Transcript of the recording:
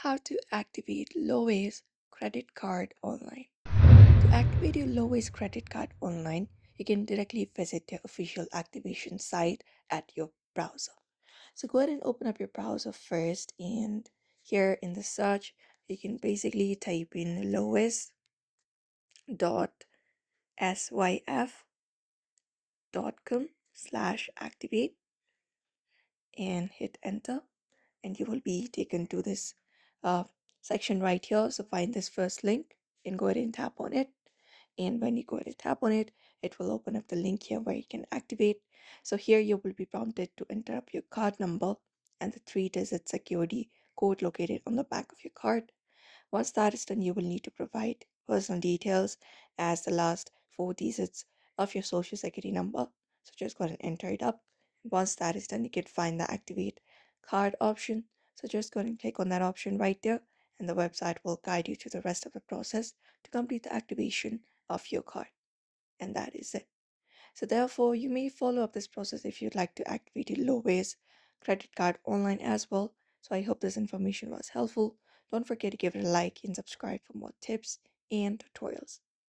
how to activate Lowe's credit card online. To activate your Lowe's credit card online, you can directly visit their official activation site at your browser. So go ahead and open up your browser first, and here in the search, you can basically type in lowes.syf.com/activate and hit enter, and you will be taken to this uh, section right here. So find this first link and go ahead and tap on it. And when you go ahead and tap on it, it will open up the link here where you can activate. So here you will be prompted to enter up your card number and the 3-digit security code located on the back of your card. Once that is done, you will need to provide personal details as the last 4 digits of your social security number. So just go ahead and enter it up. Once that is done, you can find the activate card option. So just go ahead and click on that option right there, and the website will guide you through the rest of the process to complete the activation of your card. And that is it. So therefore, you may follow up this process if you'd like to activate your Lowe's credit card online as well. So I hope this information was helpful. Don't forget to give it a like and subscribe for more tips and tutorials.